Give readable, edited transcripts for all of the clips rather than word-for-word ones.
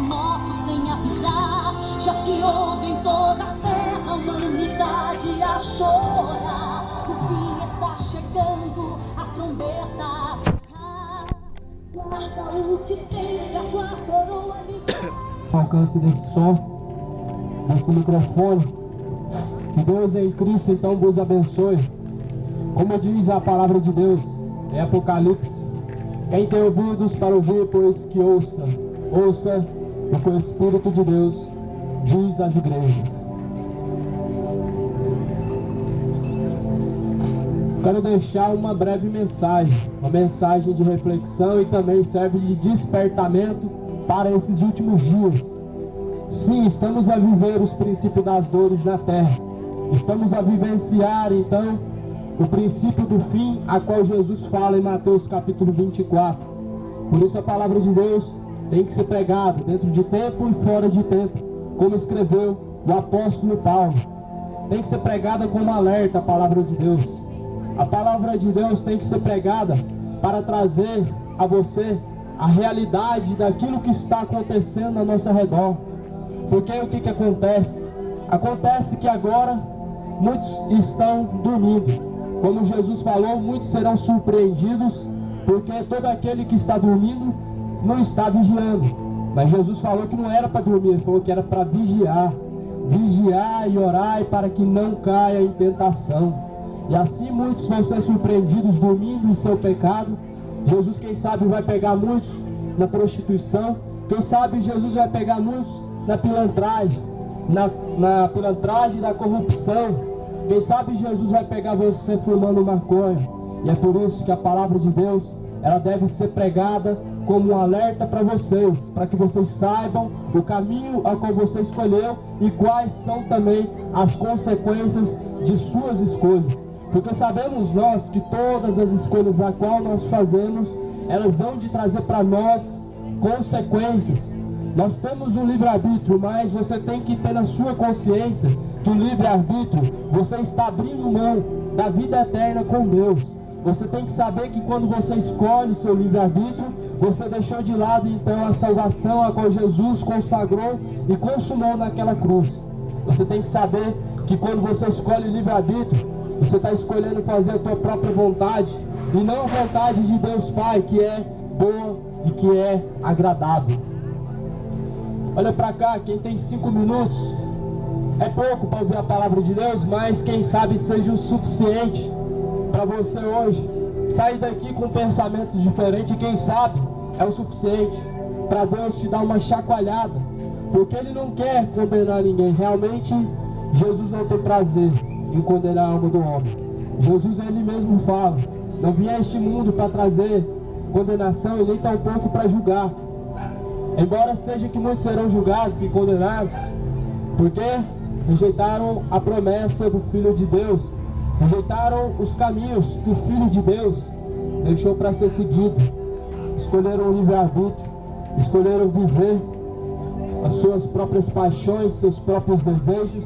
terremoto sem avisar. Já se ouve em toda a terra a humanidade a chorar. O fim está chegando, a trombeta. Guarda o que tens pra tua coroa de alcance desse som, desse microfone. Que Deus em Cristo então vos abençoe. Como diz a palavra de Deus em Apocalipse: quem tem ouvidos para ouvir, pois que ouça. Ouça o que o Espírito de Deus diz às igrejas. Quero deixar uma breve mensagem, uma mensagem de reflexão, e também serve de despertamento para esses últimos dias. Sim, estamos a viver os princípios das dores na terra. Estamos a vivenciar então o princípio do fim, a qual Jesus fala em Mateus capítulo 24. Por isso a palavra de Deus tem que ser pregada dentro de tempo e fora de tempo, como escreveu o apóstolo Paulo. Tem que ser pregada como alerta a palavra de Deus. A palavra de Deus tem que ser pregada para trazer a você a realidade daquilo que está acontecendo ao nosso redor. Porque o que acontece? Acontece que agora muitos estão dormindo. Como Jesus falou, muitos serão surpreendidos, porque todo aquele que está dormindo não está vigiando. Mas Jesus falou que não era para dormir, ele falou que era para vigiar. Vigiar e orar para que não caia em tentação. E assim muitos vão ser surpreendidos dormindo em seu pecado. Jesus, quem sabe, vai pegar muitos na prostituição. Quem sabe Jesus vai pegar muitos na pilantragem, na pilantragem da corrupção. Quem sabe Jesus vai pegar você fumando maconha. E é por isso que a palavra de Deus, ela deve ser pregada como um alerta para vocês, para que vocês saibam o caminho ao qual você escolheu e quais são também as consequências de suas escolhas. Porque sabemos nós que todas as escolhas a qual nós fazemos, elas vão de trazer para nós consequências. Nós temos um livre-arbítrio, mas você tem que ter na sua consciência que o livre-arbítrio, você está abrindo mão da vida eterna com Deus. Você tem que saber que quando você escolhe o seu livre-arbítrio, você deixou de lado então a salvação a qual Jesus consagrou e consumou naquela cruz. Você tem que saber que quando você escolhe o livre-arbítrio, você está escolhendo fazer a tua própria vontade e não a vontade de Deus Pai, que é boa e que é agradável. Olha para cá, quem tem 5 minutos, é pouco para ouvir a palavra de Deus, mas quem sabe seja o suficiente para você hoje sair daqui com pensamentos diferentes. Quem sabe é o suficiente para Deus te dar uma chacoalhada, porque Ele não quer condenar ninguém. Realmente Jesus não tem prazer em condenar a alma do homem. Jesus, Ele mesmo fala: não vim a este mundo para trazer condenação e nem tampouco para julgar. Embora seja que muitos serão julgados e condenados, porque rejeitaram a promessa do Filho de Deus, rejeitaram os caminhos que o Filho de Deus deixou para ser seguido, escolheram o livre-arbítrio, escolheram viver as suas próprias paixões, seus próprios desejos.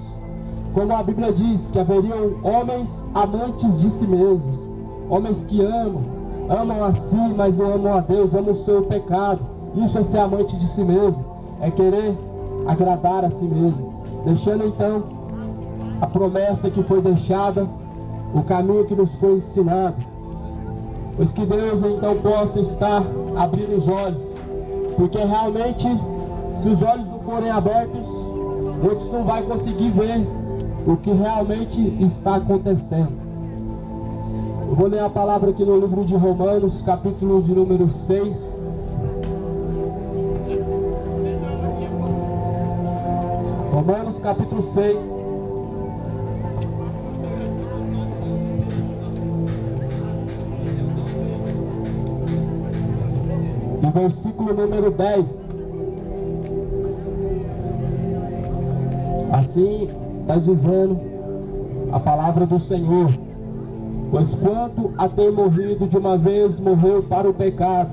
Como a Bíblia diz que haveriam homens amantes de si mesmos, homens que amam a si, mas não amam a Deus, amam o seu pecado. Isso é ser amante de si mesmo, é querer agradar a si mesmo, deixando então a promessa que foi deixada, o caminho que nos foi ensinado. Pois que Deus então possa estar abrindo os olhos, porque realmente, se os olhos não forem abertos, muitos não vão conseguir ver o que realmente está acontecendo. Eu vou ler a palavra aqui no livro de Romanos, capítulo de número 6. Romanos capítulo 6. E versículo número 10. Assim está dizendo a palavra do Senhor: pois quanto a ter morrido de uma vez, morreu para o pecado,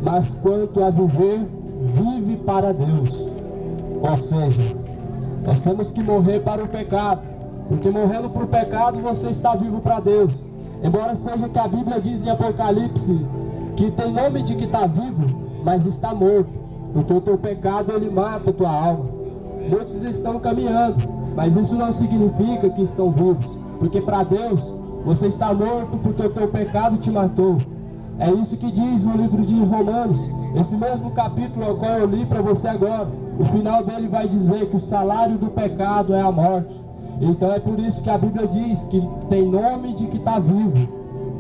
mas quanto a viver, vive para Deus. Ou seja, nós temos que morrer para o pecado, porque morrendo para o pecado você está vivo para Deus. Embora seja que a Bíblia diz em Apocalipse que tem nome de que está vivo, mas está morto. porque o teu pecado ele mata a tua alma. Muitos estão caminhando, mas isso não significa que estão vivos, porque para Deus você está morto porque o teu pecado te matou. É isso que diz no livro de Romanos, esse mesmo capítulo ao qual eu li para você agora. O final dele vai dizer que o salário do pecado é a morte. Então é por isso que a Bíblia diz que tem nome de que está vivo,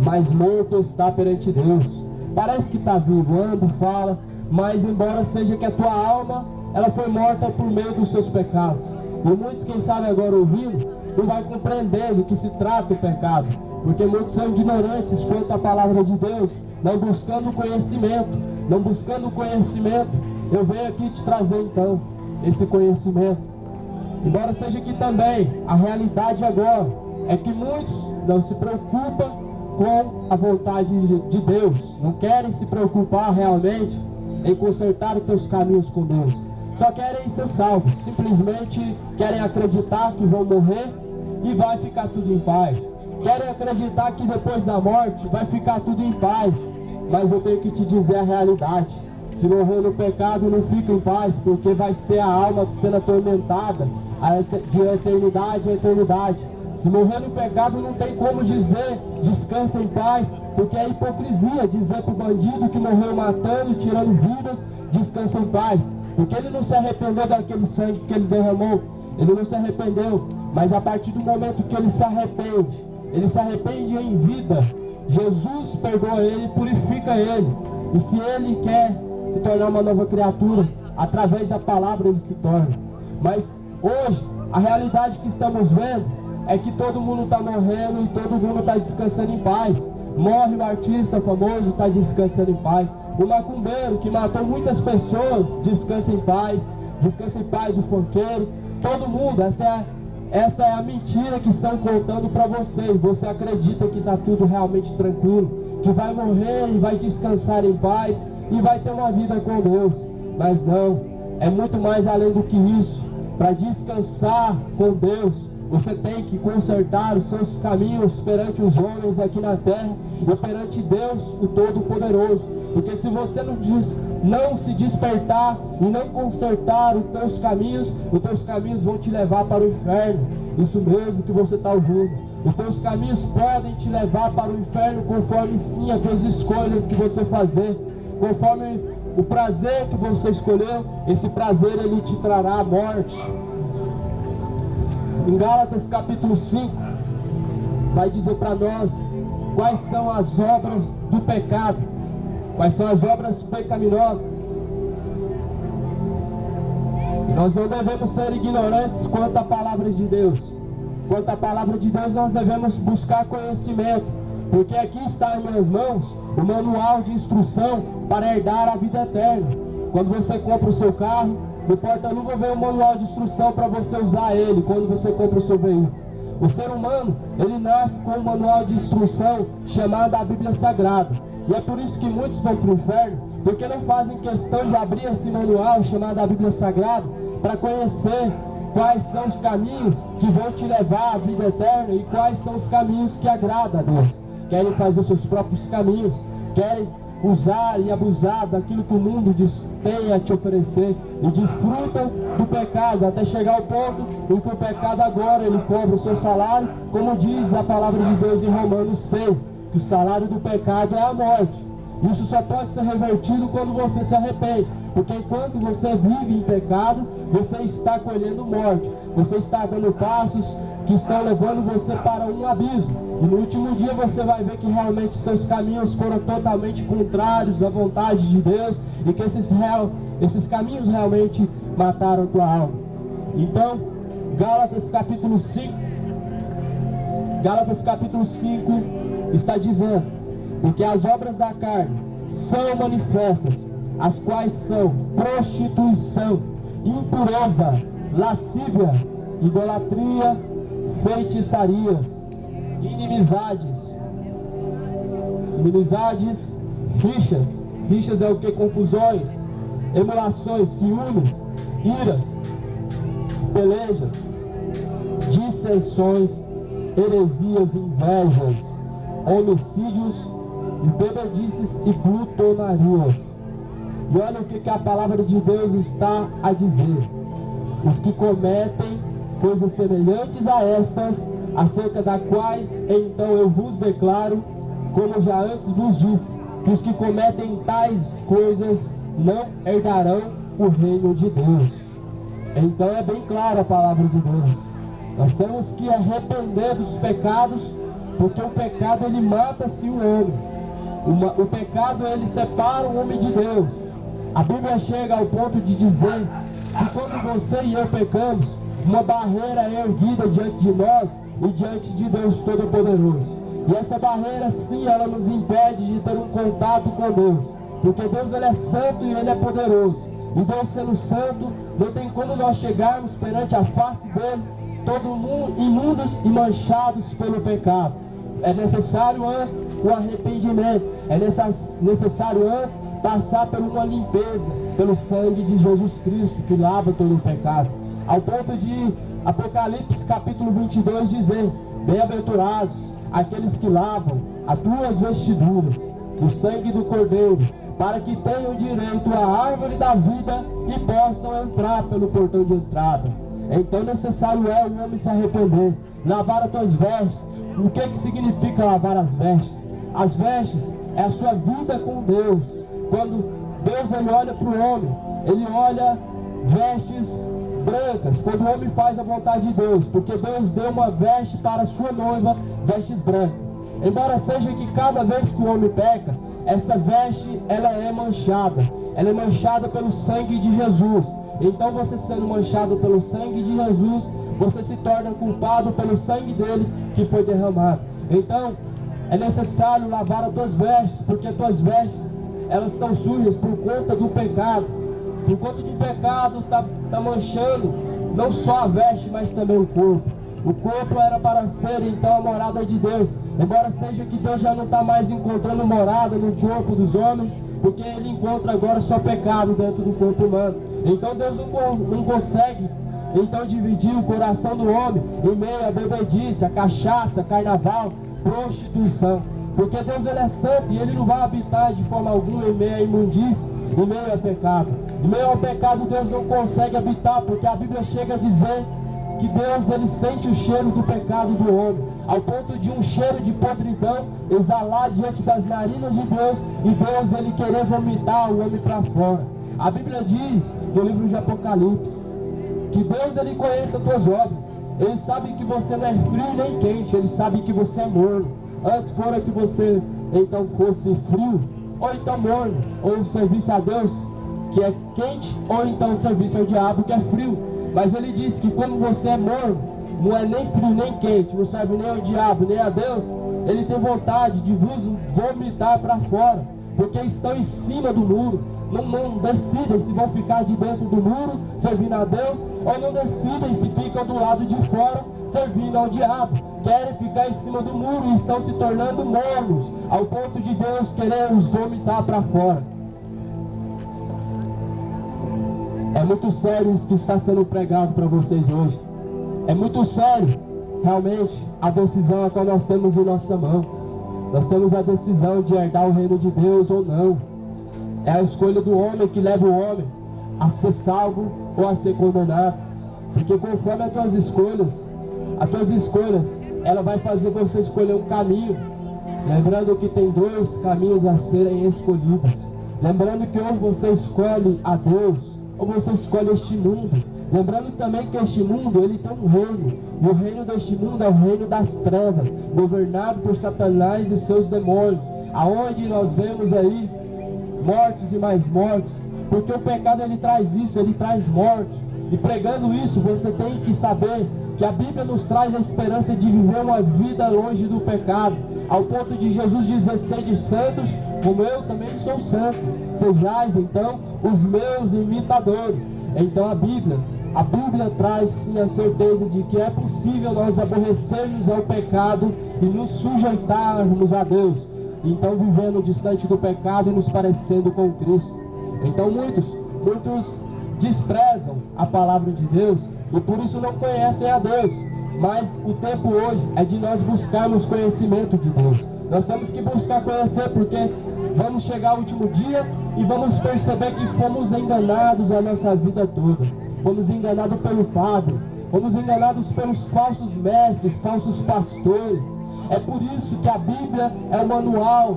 mas morto está perante Deus. Parece que está vivo, anda, fala, mas embora seja que a tua alma, ela foi morta por meio dos seus pecados. E muitos, quem sabe agora ouvindo, não vai compreender do que se trata o pecado, porque muitos são ignorantes quanto à palavra de Deus, não buscando conhecimento. Não buscando conhecimento, eu venho aqui te trazer então esse conhecimento. Embora seja que também a realidade agora é que muitos não se preocupam com a vontade de Deus, não querem se preocupar realmente em consertar os teus caminhos com Deus, só querem ser salvos, simplesmente querem acreditar que vão morrer e vai ficar tudo em paz, querem acreditar que depois da morte vai ficar tudo em paz. Mas eu tenho que te dizer a realidade: se morrer no pecado não fica em paz, porque vai ter a alma sendo atormentada de eternidade a eternidade. Se morrer no pecado não tem como dizer descansa em paz, porque é hipocrisia dizer para o bandido que morreu matando, tirando vidas, descansa em paz, porque ele não se arrependeu daquele sangue que ele derramou, ele não se arrependeu. Mas a partir do momento que ele se arrepende em vida, Jesus perdoa ele, purifica ele. E se ele quer se tornar uma nova criatura, através da palavra ele se torna. Mas hoje, a realidade que estamos vendo é que todo mundo está morrendo e todo mundo está descansando em paz. Morre o artista famoso, está descansando em paz. O macumbeiro que matou muitas pessoas, descansa em paz. Descansa em paz o funkeiro. Todo mundo, essa é a mentira que estão contando para você. E você acredita que está tudo realmente tranquilo, que vai morrer e vai descansar em paz e vai ter uma vida com Deus. Mas não, é muito mais além do que isso. Para descansar com Deus, você tem que consertar os seus caminhos perante os homens aqui na terra e perante Deus, o Todo-Poderoso. Porque se você não se despertar e não consertar os teus caminhos vão te levar para o inferno. Isso mesmo que você está ouvindo. Os teus caminhos podem te levar para o inferno conforme sim as tuas escolhas que você fazer. Conforme o prazer que você escolheu, esse prazer ele te trará a morte. Em Gálatas capítulo 5, vai dizer para nós quais são as obras do pecado, quais são as obras pecaminosas. E nós não devemos ser ignorantes quanto à palavra de Deus. Quanto à palavra de Deus, nós devemos buscar conhecimento, porque aqui está em minhas mãos o manual de instrução para herdar a vida eterna. Quando você compra o seu carro, no porta-luva vem um manual de instrução para você usar ele quando você compra o seu veículo. O ser humano, ele nasce com um manual de instrução chamado a Bíblia Sagrada. E é por isso que muitos vão para o inferno, porque não fazem questão de abrir esse manual chamado a Bíblia Sagrada para conhecer quais são os caminhos que vão te levar à vida eterna e quais são os caminhos que agradam a Deus. Querem fazer seus próprios caminhos, querem usar e abusar daquilo que o mundo tem a te oferecer e desfrutam do pecado até chegar ao ponto em que o pecado agora ele cobra o seu salário, como diz a palavra de Deus em Romanos 6, que o salário do pecado é a morte. Isso só pode ser revertido quando você se arrepende, porque enquanto você vive em pecado, você está colhendo morte, você está dando passos que estão levando você para um abismo, e no último dia você vai ver que realmente seus caminhos foram totalmente contrários à vontade de Deus, e que esses caminhos realmente mataram tua alma. Então, Gálatas capítulo 5 está dizendo: porque as obras da carne são manifestas, as quais são prostituição, impureza, lascívia, idolatria, feitiçarias, inimizades, rixas é o que? Confusões, emulações, ciúmes, iras, pelejas, dissensões, heresias, invejas, homicídios, bebedices e glutonarias, E olha o que a palavra de Deus está a dizer: os que cometem coisas semelhantes a estas, acerca das quais então eu vos declaro, como já antes vos disse, que os que cometem tais coisas não herdarão o reino de Deus. Então é bem clara a palavra de Deus. Nós temos que arrepender dos pecados, porque o pecado ele mata-se o homem. O pecado ele separa o homem de Deus. A Bíblia chega ao ponto de dizer que quando você e eu pecamos, uma barreira é erguida diante de nós e diante de Deus Todo-Poderoso. E essa barreira sim, ela nos impede de ter um contato com Deus, porque Deus ele é santo e ele é poderoso. E Deus sendo santo, não tem como nós chegarmos perante a face dele, todo mundo imundos e manchados pelo pecado. É necessário antes o arrependimento, é necessário antes passar por uma limpeza, pelo sangue de Jesus Cristo, que lava todo o pecado. Ao ponto de Apocalipse capítulo 22 dizer: bem-aventurados aqueles que lavam as tuas vestiduras do sangue do Cordeiro, para que tenham direito à árvore da vida e possam entrar pelo portão de entrada. Então necessário é o homem se arrepender, lavar as tuas vestes. O que significa lavar as vestes? As vestes é a sua vida com Deus. Quando Deus ele olha para o homem, ele olha vestes brancas, quando o homem faz a vontade de Deus, porque Deus deu uma veste para a sua noiva, vestes brancas. Embora seja que cada vez que o homem peca, essa veste ela é manchada pelo sangue de Jesus. Então você sendo manchado pelo sangue de Jesus, você se torna culpado pelo sangue dele que foi derramado. Então é necessário lavar as tuas vestes, porque as tuas vestes elas estão sujas por conta do pecado. Por conta do pecado está manchando não só a veste, mas também o corpo. O corpo era para ser então a morada de Deus. Embora seja que Deus já não está mais encontrando morada no corpo dos homens, porque ele encontra agora só pecado dentro do corpo humano. Então Deus não consegue então dividir o coração do homem em meio a bebedice, a cachaça, carnaval, prostituição. Porque Deus ele é santo e ele não vai habitar de forma alguma em meio a imundície, em meio a pecado. Em meio ao pecado Deus não consegue habitar, porque a Bíblia chega a dizer que Deus ele sente o cheiro do pecado do homem, ao ponto de um cheiro de podridão exalar diante das narinas de Deus, e Deus ele querer vomitar o homem para fora. A Bíblia diz no livro de Apocalipse que Deus ele conhece as tuas obras. Ele sabe que você não é frio nem quente, ele sabe que você é morno. Antes fora que você então fosse frio, ou então morno, ou servisse a Deus que é quente, ou então servisse ao diabo que é frio. Mas ele diz que como você é morno, não é nem frio nem quente, não serve nem ao diabo nem a Deus, ele tem vontade de vos vomitar para fora, porque estão em cima do muro. Não decidem se vão ficar de dentro do muro servindo a Deus, ou não decidem se ficam do lado de fora servindo ao diabo. Querem ficar em cima do muro e estão se tornando mornos, ao ponto de Deus querer os vomitar para fora. É muito sério isso que está sendo pregado para vocês hoje. É muito sério, realmente, a decisão a qual nós temos em nossa mão. Nós temos a decisão de herdar o reino de Deus ou não. É a escolha do homem que leva o homem a ser salvo ou a ser condenado. Porque conforme as tuas escolhas, ela vai fazer você escolher um caminho. Lembrando que tem dois caminhos a serem escolhidos. Lembrando que ou você escolhe a Deus, ou você escolhe este mundo. Lembrando também que este mundo, ele tem um reino. E o reino deste mundo é o reino das trevas, governado por Satanás e seus demônios. Aonde nós vemos aí mortes e mais mortes. Porque o pecado ele traz isso, ele traz morte. E pregando isso, você tem que saber que a Bíblia nos traz a esperança de viver uma vida longe do pecado. Ao ponto de Jesus dizer: sede santos, como eu também sou santo. Sejais então os meus imitadores. Então a Bíblia traz sim a certeza de que é possível nós aborrecermos ao pecado e nos sujeitarmos a Deus. Então vivendo distante do pecado e nos parecendo com Cristo. Então muitos desprezam a palavra de Deus e por isso não conhecem a Deus. Mas o tempo hoje é de nós buscarmos conhecimento de Deus. Nós temos que buscar conhecer, porque vamos chegar ao último dia e vamos perceber que fomos enganados a nossa vida toda. Fomos enganados pelo padre, fomos enganados pelos falsos mestres, falsos pastores. É por isso que a Bíblia é o manual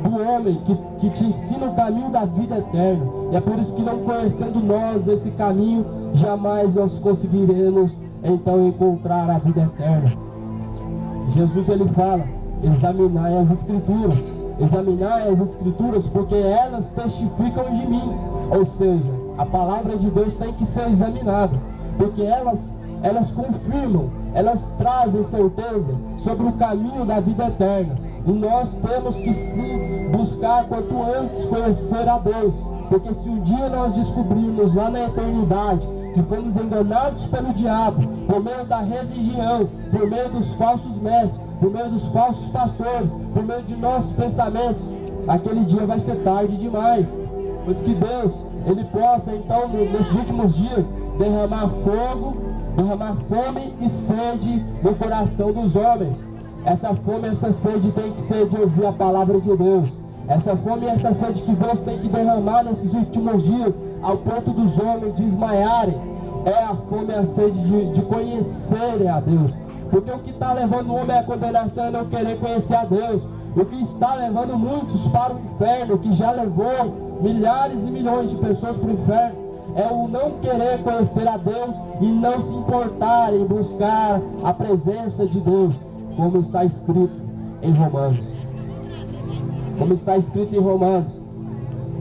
do homem que te ensina o caminho da vida eterna. E é por isso que, não conhecendo nós esse caminho, jamais nós conseguiremos então encontrar a vida eterna. Jesus, ele fala: examinai as Escrituras, examinai as Escrituras, porque elas testificam de mim. Ou seja, a palavra de Deus tem que ser examinada, porque elas confirmam, elas trazem certeza sobre o caminho da vida eterna. E nós temos que sim buscar quanto antes conhecer a Deus, porque se um dia nós descobrirmos lá na eternidade que fomos enganados pelo diabo, por meio da religião, por meio dos falsos mestres, por meio dos falsos pastores, por meio de nossos pensamentos, aquele dia vai ser tarde demais. Pois que Deus, ele possa então nesses últimos dias derramar fogo, derramar fome e sede no coração dos homens. Essa fome e essa sede tem que ser de ouvir a palavra de Deus. Essa fome e essa sede que Deus tem que derramar nesses últimos dias, ao ponto dos homens desmaiarem, é a fome e a sede de conhecerem a Deus. Porque o que está levando o homem à condenação é não querer conhecer a Deus. O que está levando muitos para o inferno, que já levou milhares e milhões de pessoas para o inferno, é o não querer conhecer a Deus e não se importar em buscar a presença de Deus, como está escrito em Romanos. Como está escrito em Romanos: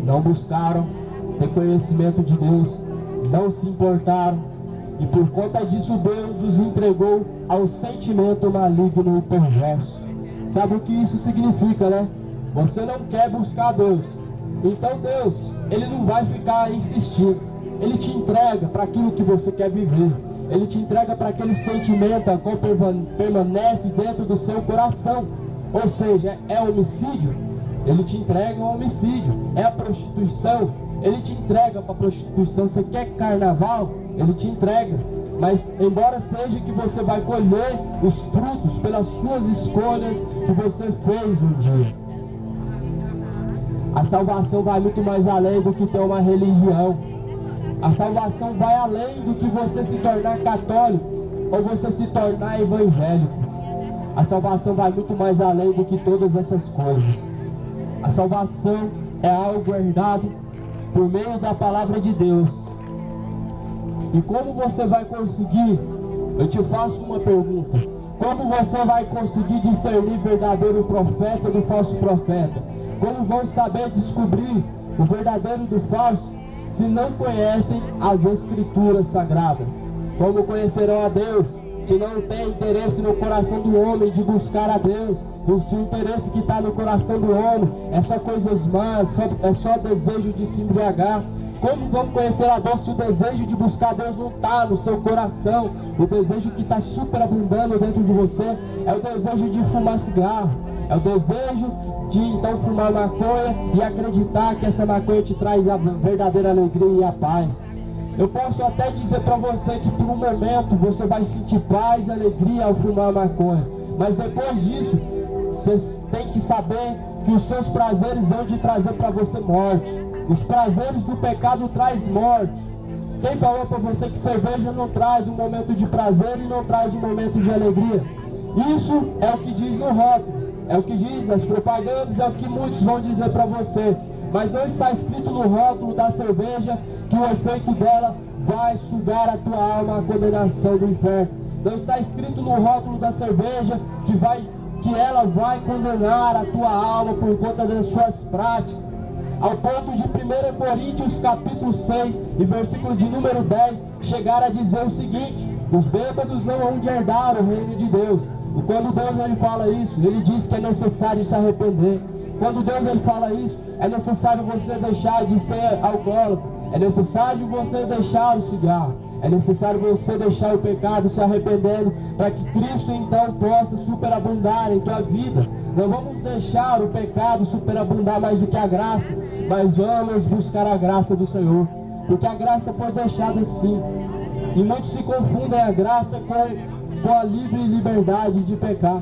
não buscaram ter conhecimento de Deus, não se importaram, e por conta disso Deus os entregou ao sentimento maligno e perverso. Sabe o que isso significa, né? Você não quer buscar Deus, então Deus, ele não vai ficar insistindo. Ele te entrega para aquilo que você quer viver. Ele te entrega para aquele sentimento a qual permanece dentro do seu coração. Ou seja, é homicídio, ele te entrega um homicídio. É a prostituição, ele te entrega para a prostituição. Você quer carnaval, ele te entrega. Mas embora seja que você vai colher os frutos pelas suas escolhas que você fez um dia. A salvação vai muito mais além do que ter uma religião. A salvação vai além do que você se tornar católico ou você se tornar evangélico. A salvação vai muito mais além do que todas essas coisas. A salvação é algo herdado por meio da palavra de Deus. E como você vai conseguir? Eu te faço uma pergunta: como você vai conseguir discernir o verdadeiro profeta do falso profeta? Como vão saber descobrir o verdadeiro do falso se não conhecem as Escrituras Sagradas? Como conhecerão a Deus se não tem interesse no coração do homem de buscar a Deus? Se o interesse que está no coração do homem é só coisas más, é só desejo de se embriagar? Como vão conhecer a Deus se o desejo de buscar a Deus não está no seu coração? O desejo que está superabundando dentro de você é o desejo de fumar cigarro, é o desejo de então fumar maconha e acreditar que essa maconha te traz a verdadeira alegria e a paz. Eu posso até dizer para você que por um momento você vai sentir paz e alegria ao fumar maconha, mas depois disso você tem que saber que os seus prazeres vão te trazer para você morte. Os prazeres do pecado traz morte. Quem falou para você que cerveja não traz um momento de prazer e não traz um momento de alegria? Isso é o que diz no rótulo, é o que diz nas propagandas, é o que muitos vão dizer para você. Mas não está escrito no rótulo da cerveja que o efeito dela vai sugar a tua alma à condenação do inferno. Não está escrito no rótulo da cerveja que ela vai condenar a tua alma por conta das suas práticas. Ao ponto de 1 Coríntios capítulo 6 e versículo de número 10 chegar a dizer o seguinte: os bêbados não hão de herdar o reino de Deus. E quando Deus ele fala isso, ele diz que é necessário se arrepender. Quando Deus ele fala isso, é necessário você deixar de ser alcoólatra, é necessário você deixar o cigarro, é necessário você deixar o pecado se arrependendo, para que Cristo então possa superabundar em tua vida. Não vamos deixar o pecado superabundar mais do que a graça, mas vamos buscar a graça do Senhor, porque a graça foi deixada assim. E muitos se confundem a graça com a livre liberdade de pecar.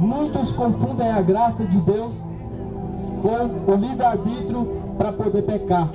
Muitos confundem a graça de Deus com o livre-arbítrio para poder pecar.